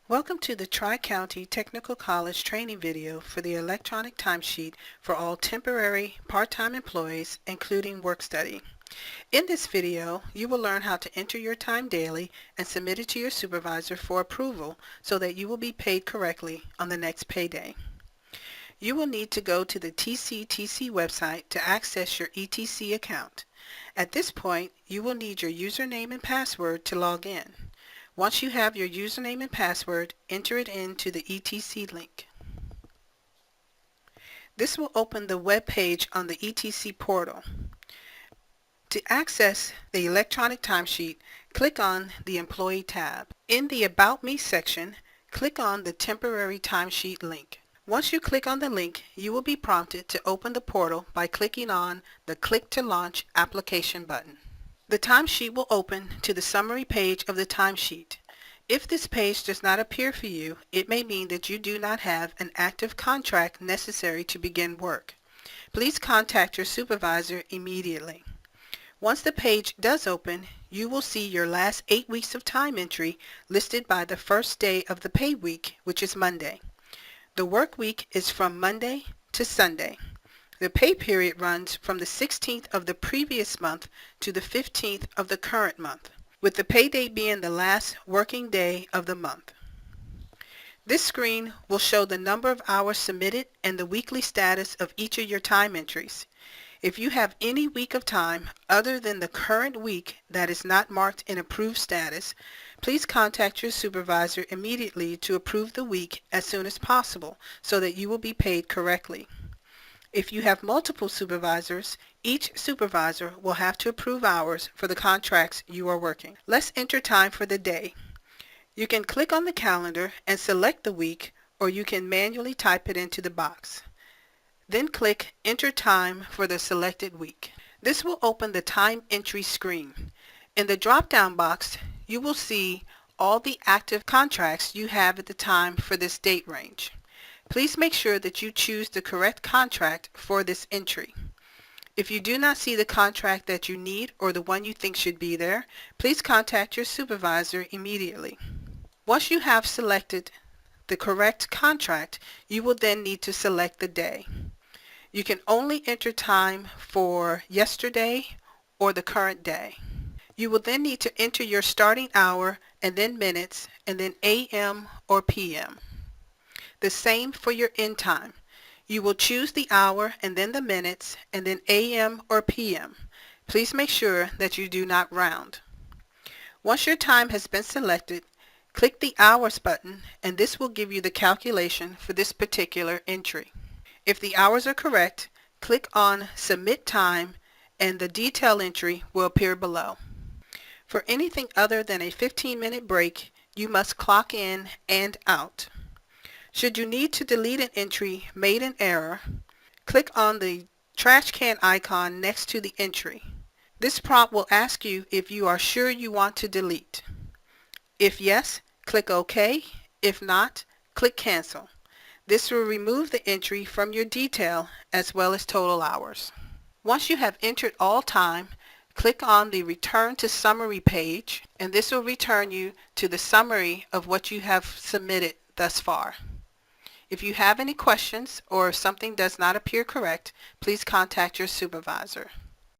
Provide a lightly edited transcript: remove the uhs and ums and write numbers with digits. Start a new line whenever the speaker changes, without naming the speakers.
Welcome to the Tri-County Technical College training video for the electronic timesheet for all temporary part-time employees, including work study. In this video, you will learn how to enter your time daily and submit it to your supervisor for approval so that you will be paid correctly on the next payday. You will need to go to the TCTC website to access your ETC account. At this point, you will need your username and password to log in. Once you have your username and password, enter it into the ETC link. This will open the web page on the ETC portal. To access the electronic timesheet, click on the Employee tab. In the About Me section, click on the Temporary Timesheet link. Once you click on the link, you will be prompted to open the portal by clicking on the Click to Launch Application button. The timesheet will open to the summary page of the timesheet. If this page does not appear for you, it may mean that you do not have an active contract necessary to begin work. Please contact your supervisor immediately. Once the page does open, you will see your last 8 weeks of time entry listed by the first day of the pay week, which is Monday. The work week is from Monday to Sunday. The pay period runs from the 16th of the previous month to the 15th of the current month, with the pay date being the last working day of the month. This screen will show the number of hours submitted and the weekly status of each of your time entries. If you have any week of time other than the current week that is not marked in approved status, please contact your supervisor immediately to approve the week as soon as possible so that you will be paid correctly. If you have multiple supervisors, each supervisor will have to approve hours for the contracts you are working. Let's enter time for the day. You can click on the calendar and select the week, or you can manually type it into the box. Then click Enter Time for the selected week. This will open the time entry screen. In the drop-down box, you will see all the active contracts you have at the time for this date range. Please make sure that you choose the correct contract for this entry. If you do not see the contract that you need or the one you think should be there, please contact your supervisor immediately. Once you have selected the correct contract, you will then need to select the day. You can only enter time for yesterday or the current day. You will then need to enter your starting hour and then minutes and then AM or PM. The same for your end time. You will choose the hour and then the minutes and then AM or PM. Please make sure that you do not round. Once your time has been selected, click the Hours button and this will give you the calculation for this particular entry. If the hours are correct, click on Submit Time and the detail entry will appear below. For anything other than a 15-minute break, you must clock in and out. Should you need to delete an entry made in error, click on the trash can icon next to the entry. This prompt will ask you if you are sure you want to delete. If yes, click OK. If not, click Cancel. This will remove the entry from your detail as well as total hours. Once you have entered all time, click on the Return to Summary page, and this will return you to the summary of what you have submitted thus far. If you have any questions or if something does not appear correct, please contact your supervisor.